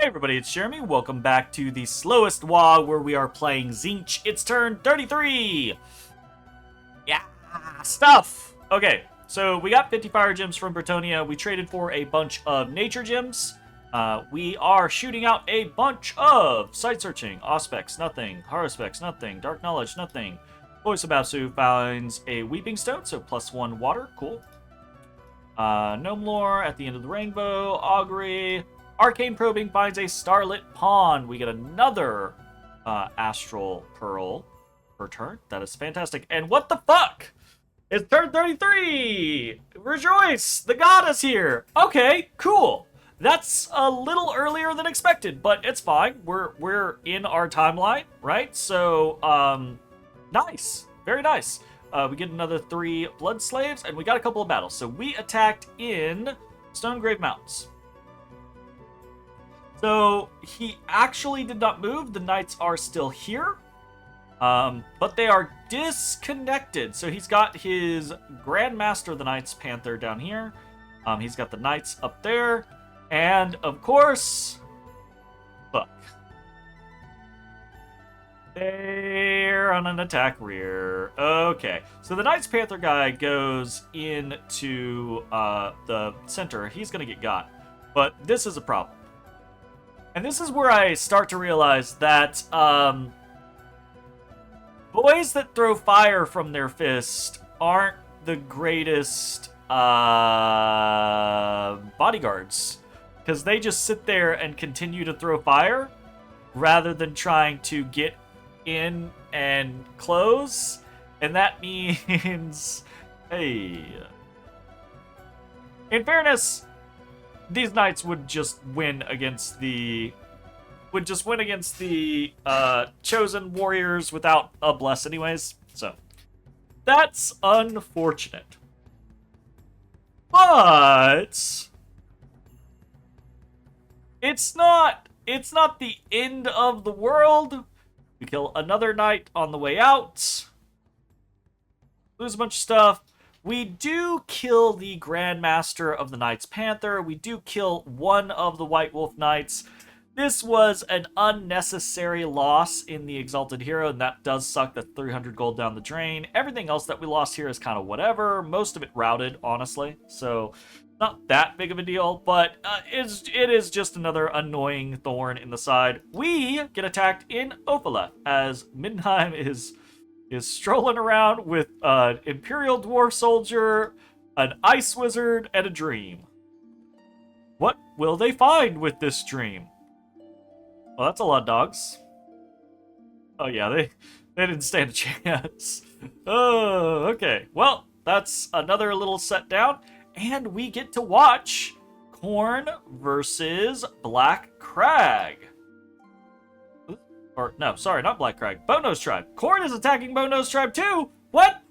Hey everybody, it's Jeremy. Welcome back to the Slowest WAAAGH, where we are playing Tzeentch. It's turn 33! Yeah, stuff! Okay, so we got 50 fire gems from Bretonnia. We traded for a bunch of nature gems. We are shooting out a bunch of site searching. Auspex, nothing. Haruspex, nothing. Dark knowledge, nothing. Voice of Basu finds a weeping stone, so +1 water. Cool. Gnome lore at the end of the rainbow. Augury. Arcane Probing finds a Starlit Pawn. We get another Astral Pearl per turn. That is fantastic. And what the fuck? It's turn 33! Rejoice! The god is here! Okay, cool. That's a little earlier than expected, but it's fine. We're in our timeline, right? So, nice. Very nice. We get another 3 Blood Slaves, and we got a couple of battles. So we attacked in Stonegrave Mountains. So, he actually did not move. The knights are still here. But they are disconnected. So he's got his Grandmaster of the Knights Panther down here. He's got the knights up there. And, of course... Fuck. They're on an attack rear. Okay. So the Knights Panther guy goes into the center. He's going to get got. But this is a problem. And this is where I start to realize that boys that throw fire from their fist aren't the greatest bodyguards. Because they just sit there and continue to throw fire rather than trying to get in and close. And that means, hey, in fairness, these knights would just win against the chosen warriors without a bless anyways. So that's unfortunate. But it's not the end of the world. We kill another knight on the way out. Lose a bunch of stuff. We do kill the Grandmaster of the Knights Panther. We do kill one of the White Wolf Knights. This was an unnecessary loss in the Exalted Hero, and that does suck. The 300 gold down the drain. Everything else that we lost here is kind of whatever. Most of it routed, honestly. So, not that big of a deal, but it is just another annoying thorn in the side. We get attacked in Ophala as Middenheim is strolling around with an Imperial Dwarf Soldier, an Ice Wizard, and a Dream. What will they find with this Dream? Well, that's a lot of dogs. Oh yeah, they didn't stand a chance. Oh, okay. Well, that's another little set down, and we get to watch Khorne versus Black Crag. Or, no, sorry, not Black Crag. Bone's Tribe. Khorne is attacking Bone's Tribe too! What?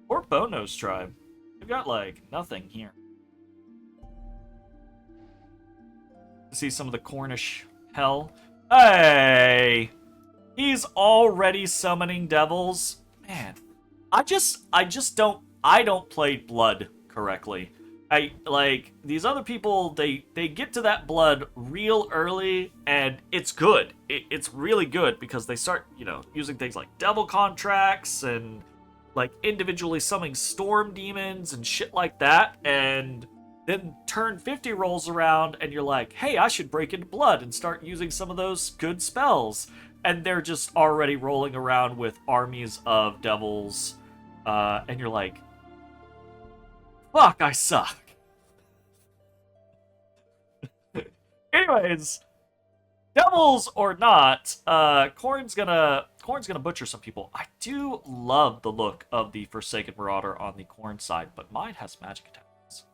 Or Bone's Tribe. We've got, like, nothing here. See some of the Cornish hell. Hey! He's already summoning devils. Man, I don't play blood correctly. These other people, they get to that blood real early, and it's good. It's really good, because they start, using things like devil contracts, and, like, individually summoning storm demons and shit like that, and then turn 50 rolls around, and you're like, hey, I should break into blood and start using some of those good spells. And they're just already rolling around with armies of devils, and you're like, fuck, I suck. Anyways, devils or not, Khorne's gonna butcher some people. I do love the look of the Forsaken Marauder on the Khorne side, but mine has magic attacks.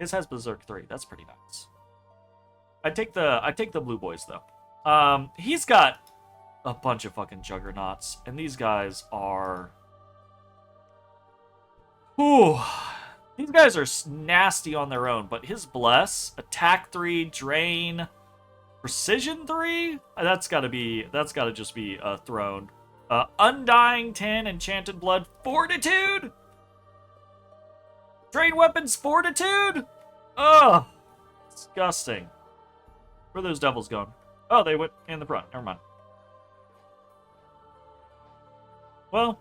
His has Berserk 3. That's pretty nice. I take the blue boys though. He's got a bunch of fucking juggernauts, and these guys are. Ooh. These guys are nasty on their own, but his Bless, Attack 3, Drain, Precision 3? That's gotta just be thrown. Undying 10, Enchanted Blood, Fortitude? Drain Weapons, Fortitude? Ugh. Disgusting. Where are those devils going? Oh, they went in the front. Never mind. Well,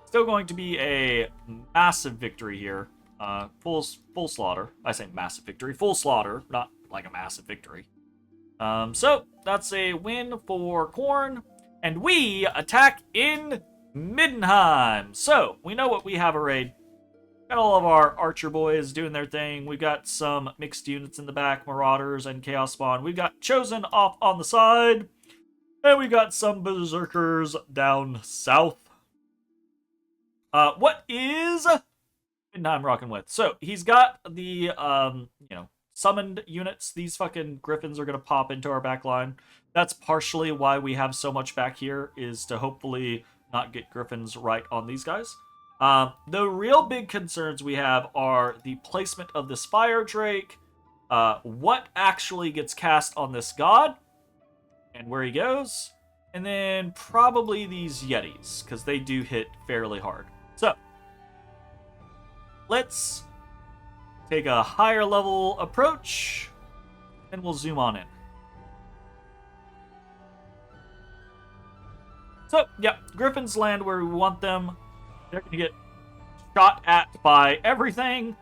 still going to be a massive victory here. Full slaughter. I say massive victory. Full slaughter, not like a massive victory. So that's a win for Khorne, and we attack in Middenheim. So we know what we have a raid. Got all of our archer boys doing their thing. We've got some mixed units in the back, Marauders and Chaos Spawn. We've got Chosen off on the side, and we got some Berserkers down south. What is Middenheim rocking with? So he's got the summoned units. These fucking griffins are gonna pop into our back line. That's partially why we have so much back here, is to hopefully not get griffins right on these guys. The real big concerns we have are the placement of this fire drake, what actually gets cast on this god, and where he goes, and then probably these yetis, because they do hit fairly hard. So let's take a higher level approach, and we'll zoom on in. So, yeah, griffins land where we want them. They're going to get shot at by everything.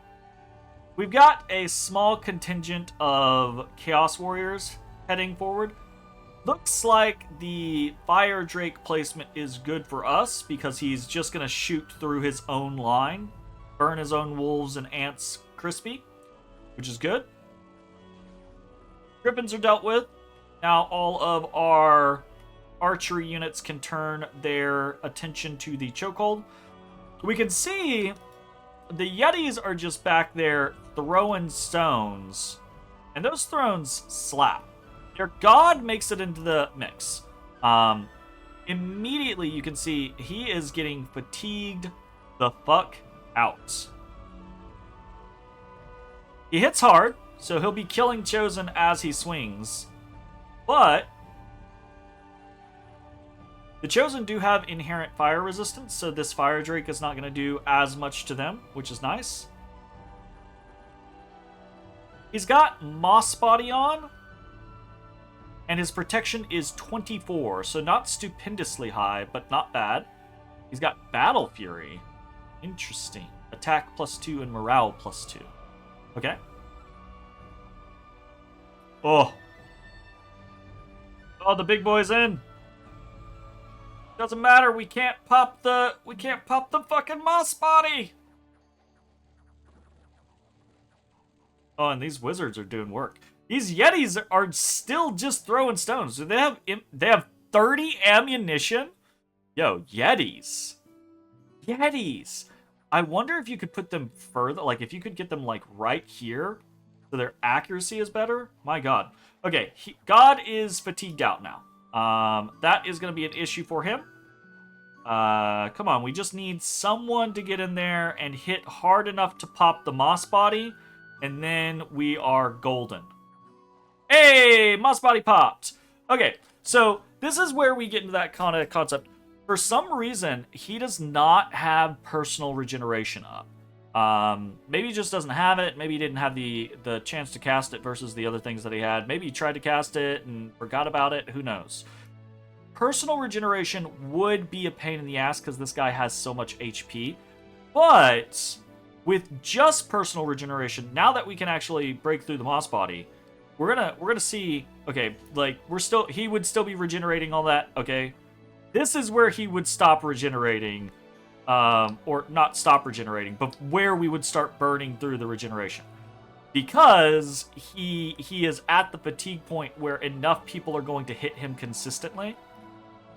We've got a small contingent of Chaos Warriors heading forward. Looks like the Fire Drake placement is good for us, because he's just going to shoot through his own line, burn his own wolves and ants crispy, which is good. Griffins are dealt with. Now all of our archery units can turn their attention to the chokehold. We can see the yetis are just back there throwing stones, and those thrones slap. Their god makes it into the mix. Immediately you can see he is getting fatigued the fuck out. He hits hard, so he'll be killing Chosen as he swings, but the Chosen do have inherent fire resistance, so this Fire Drake is not going to do as much to them, which is nice. He's got Moss Body on, and his protection is 24, so not stupendously high, but not bad. He's got Battle Fury. Interesting. Attack +2 and morale +2. Okay. Oh, the big boy's in. Doesn't matter, we can't pop the fucking Moss Body. Oh, and these wizards are doing work. These yetis are still just throwing stones. Do they have 30 ammunition? Yo, yetis. Yetis. I wonder if you could put them further, like if you could get them like right here so their accuracy is better. My god. Okay, God is fatigued out now. That is going to be an issue for him. Come on, we just need someone to get in there and hit hard enough to pop the Moss Body, and then we are golden. Hey, Moss Body popped. Okay, so this is where we get into that kind of concept. For some reason, he does not have personal regeneration up. Maybe he just doesn't have it. Maybe he didn't have the chance to cast it versus the other things that he had. Maybe he tried to cast it and forgot about it. Who knows? Personal regeneration would be a pain in the ass because this guy has so much HP. But with just personal regeneration, now that we can actually break through the Moss Body, we're gonna see. Okay, like he would still be regenerating all that. Okay, this is where he would stop regenerating. Or not stop regenerating, but where we would start burning through the regeneration. Because he is at the fatigue point where enough people are going to hit him consistently.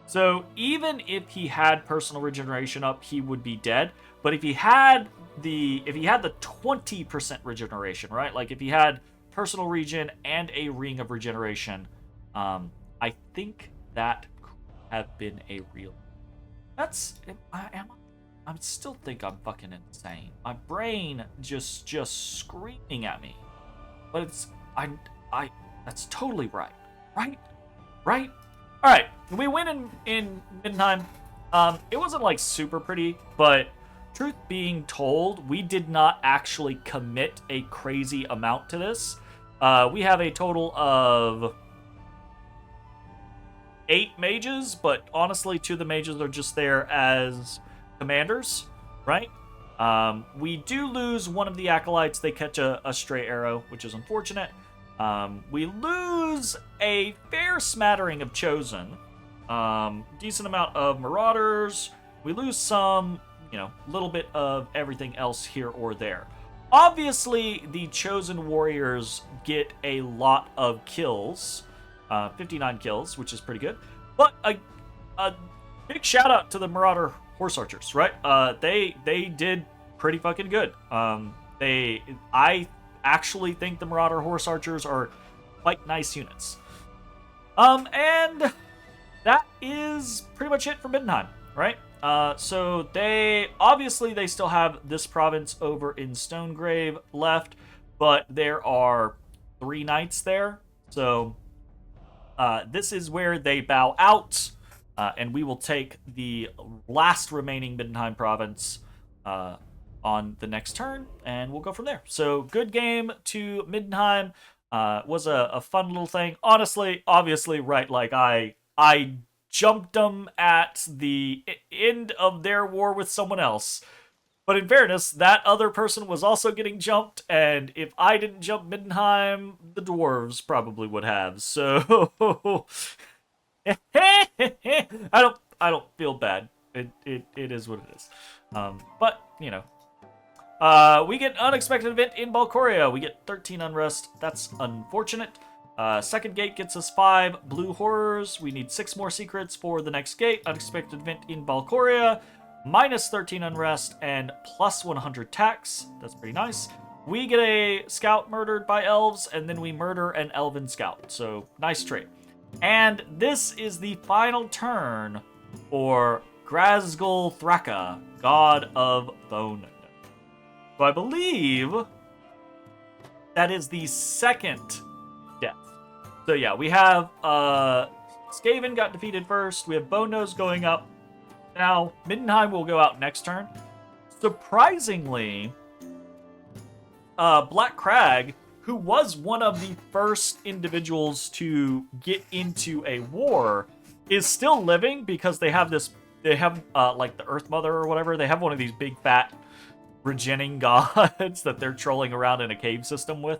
So even if he had personal regeneration up, he would be dead. But if he had the 20% regeneration, right? Like if he had personal regen and a ring of regeneration, I think that could have been a real. I still think I'm fucking insane. My brain just screaming at me. But that's totally right. Right? Alright, we win in Middenheim. It wasn't like super pretty, but truth being told, we did not actually commit a crazy amount to this. We have a total of 8 mages, but honestly, 2 of the mages are just there as commanders, right? We do lose one of the acolytes. They catch a stray arrow, which is unfortunate. We lose a fair smattering of chosen. Decent amount of marauders. We lose some, little bit of everything else here or there. Obviously, the chosen warriors get a lot of kills. 59 kills, which is pretty good. But a big shout out to the Marauder Horse Archers, right? They did pretty fucking good. I actually think the Marauder Horse Archers are quite nice units. And that is pretty much it for Middenheim, right? So they still have this province over in Stonegrave left, but there are 3 knights there. So this is where they bow out, and we will take the last remaining Middenheim province on the next turn, and we'll go from there. So good game to Middenheim. Was a fun little thing. Honestly, obviously, right, like I jumped them at the end of their war with someone else. But in fairness, that other person was also getting jumped, and if I didn't jump Middenheim, the dwarves probably would have. So I don't feel bad. It is what it is. But we get an unexpected event in Balcoria. We get 13 unrest. That's unfortunate. Second gate gets us 5 blue horrors. We need 6 more secrets for the next gate. Unexpected event in Balcoria. Minus 13 unrest and plus 100 tax. That's pretty nice. We get a scout murdered by elves, and then we murder an elven scout. So, nice trait. And this is the final turn for Karaz-a-Karak, God of Bone. So I believe that is the second death. So yeah, we have Skaven got defeated first. We have Bone Nose going up. Now, Middenheim will go out next turn. Surprisingly, Black Crag, who was one of the first individuals to get into a war, is still living because they have like the Earth Mother or whatever. They have one of these big fat regening gods that they're trolling around in a cave system with.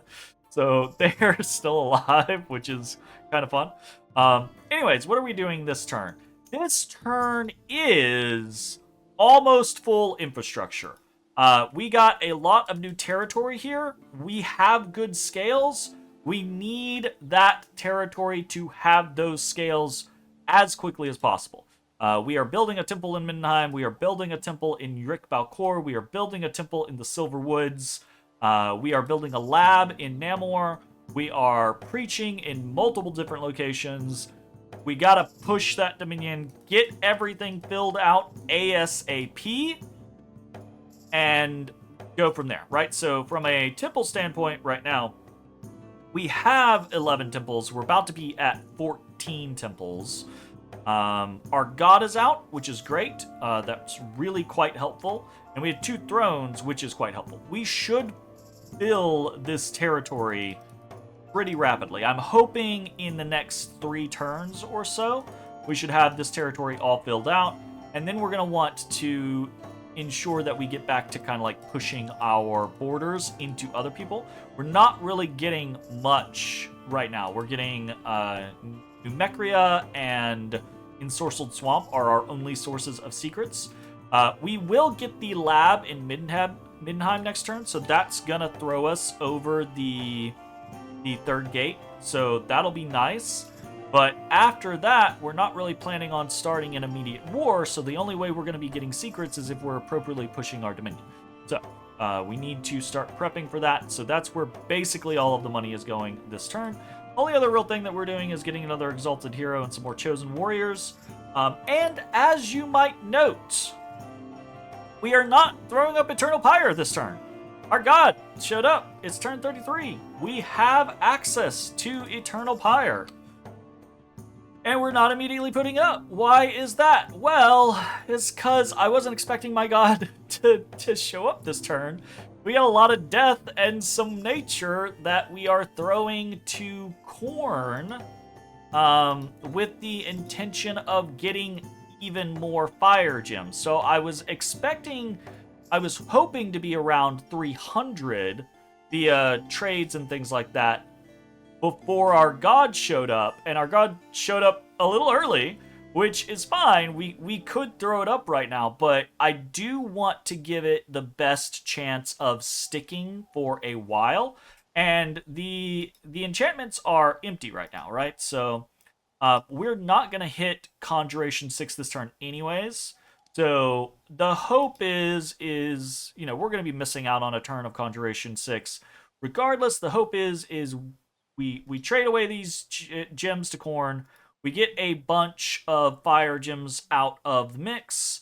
So they're still alive, which is kind of fun. Anyways, what are we doing this turn? This turn is almost full infrastructure. We got a lot of new territory here. We have good scales. We need that territory to have those scales as quickly as possible. We are building a temple in Middenheim. We are building a temple in Yrik Balcor. We are building a temple in the Silver Woods. We are building a lab in Namor. We are preaching in multiple different locations. We gotta push that Dominion, get everything filled out ASAP, and go from there, right? So from a temple standpoint right now, we have 11 temples. We're about to be at 14 temples. Our god is out, which is great. That's really quite helpful. And we have 2 thrones, which is quite helpful. We should fill this territory pretty rapidly. I'm hoping in the next 3 turns or so, we should have this territory all filled out. And then we're going to want to ensure that we get back to kind of like pushing our borders into other people. We're not really getting much right now. We're getting Numecria and Ensorcelled Swamp are our only sources of secrets. We will get the lab in Middenheim next turn, so that's going to throw us over the 3rd gate, so that'll be nice. But after that, we're not really planning on starting an immediate war, so the only way we're going to be getting secrets is if we're appropriately pushing our dominion. So we need to start prepping for that, so that's where basically all of the money is going this turn. Only other real thing that we're doing is getting another Exalted Hero and some more Chosen Warriors. And as you might note, we are not throwing up Eternal Pyre this turn. Our god showed up. It's turn 33. We have access to Eternal Pyre. And we're not immediately putting it up. Why is that? Well, it's because I wasn't expecting my god to show up this turn we got a lot of death and some nature that we are throwing to Khorne, with the intention of getting even more fire gems. So I was hoping to be around 300 via trades and things like that before our god showed up, and our god showed up a little early, which is fine. We could throw it up right now, but I do want to give it the best chance of sticking for a while. And the enchantments are empty right now, right? So we're not going to hit Conjuration 6 this turn anyways. So the hope is we're going to be missing out on a turn of Conjuration 6. Regardless, the hope is we trade away these gems to Khorne. We get a bunch of fire gems out of the mix.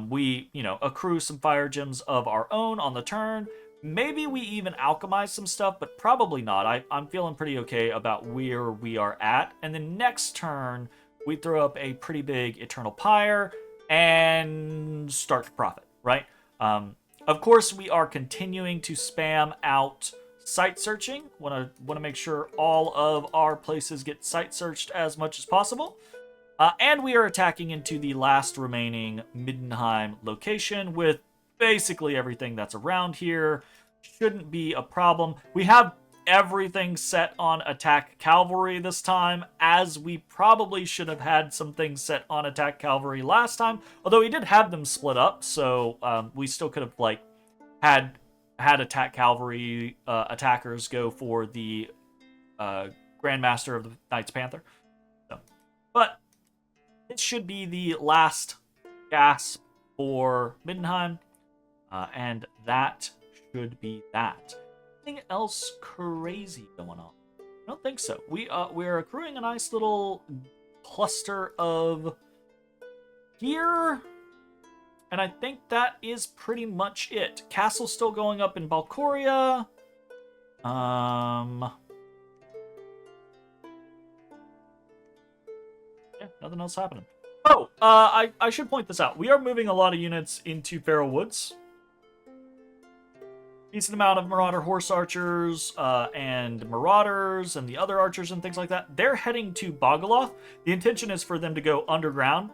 We accrue some fire gems of our own on the turn. Maybe we even alchemize some stuff, but probably not. I'm feeling pretty okay about where we are at. And then next turn, we throw up a pretty big Eternal Pyre and start to profit, right? Of course, we are continuing to spam out site searching. Want to make sure all of our places get site searched as much as possible. And we are attacking into the last remaining Middenheim location with basically everything that's around here. Shouldn't be a problem. We have everything set on attack cavalry this time, as we probably should have had some things set on attack cavalry last time, although we did have them split up, so we still could have had attack cavalry attackers go for the Grandmaster of the Knights Panther. So, but it should be the last gasp for Middenheim, and that should be that. Anything else crazy going on? I don't think so. We're accruing a nice little cluster of gear, and I think that is pretty much it. Castle's still going up in Valcoria. Yeah, nothing else happening. Oh, I should point this out. We are moving a lot of units into Feral Woods. Decent amount of Marauder Horse Archers and Marauders and the other archers and things like that. They're heading to Bogoloth. The intention is for them to go underground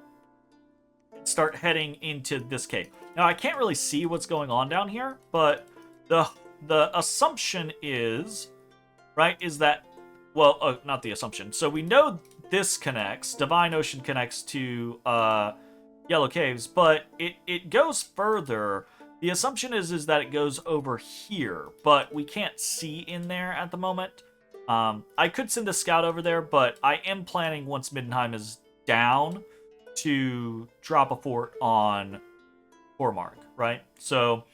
and start heading into this cave. Now, I can't really see what's going on down here, but the assumption is, right, is that, well, not the assumption. So we know this connects, Divine Ocean connects to Yellow Caves, but it goes further. The assumption is that it goes over here, but we can't see in there at the moment. I could send a scout over there, but I am planning, once Middenheim is down, to drop a fort on Hormark, right? So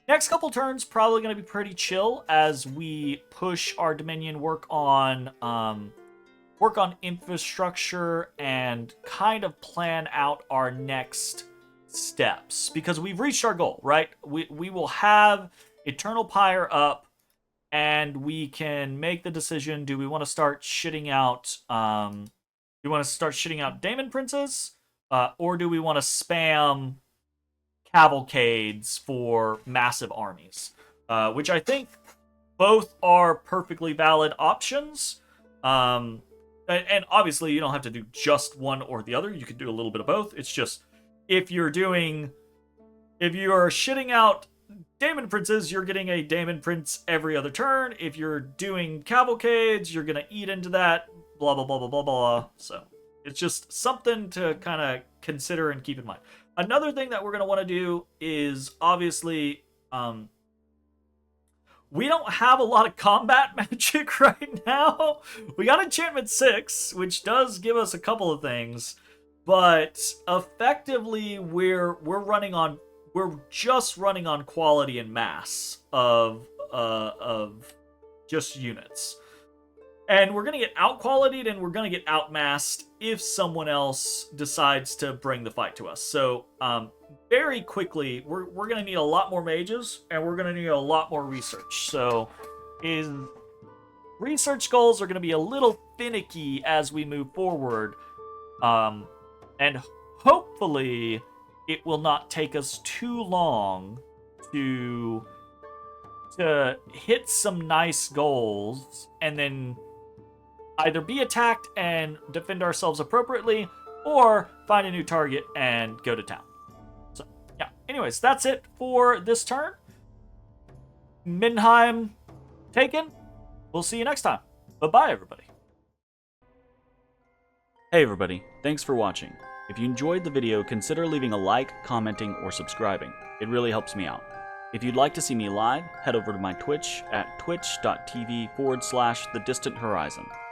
next couple turns probably going to be pretty chill as we push our Dominion, work on infrastructure, and kind of plan out our next steps, because we've reached our goal, right? We will have Eternal Pyre up, and we can make the decision: do we want to start shitting out Daemon Princes, or do we want to spam cavalcades for massive armies? Which I think both are perfectly valid options. And obviously you don't have to do just one or the other. You could do a little bit of both. It's just, if you are shitting out Daemon Princes, you're getting a Daemon Prince every other turn. If you're doing cavalcades, you're gonna eat into that, blah blah blah blah blah blah. So it's just something to kind of consider and keep in mind. Another thing that we're gonna want to do is, obviously, we don't have a lot of combat magic right now. We got Enchantment 6, which does give us a couple of things. But effectively, we're just running on quality and mass of just units, and we're gonna get out qualityed and we're gonna get outmassed if someone else decides to bring the fight to us. So very quickly, we're gonna need a lot more mages, and we're gonna need a lot more research. So research goals are gonna be a little finicky as we move forward. And hopefully it will not take us too long to to hit some nice goals and then either be attacked and defend ourselves appropriately, or find a new target and go to town. So, yeah. Anyways, that's it for this turn. Middenheim taken. We'll see you next time. Bye-bye, everybody. Hey, everybody. Thanks for watching. If you enjoyed the video, consider leaving a like, commenting, or subscribing. It really helps me out. If you'd like to see me live, head over to my Twitch at twitch.tv/thedistanthorizon.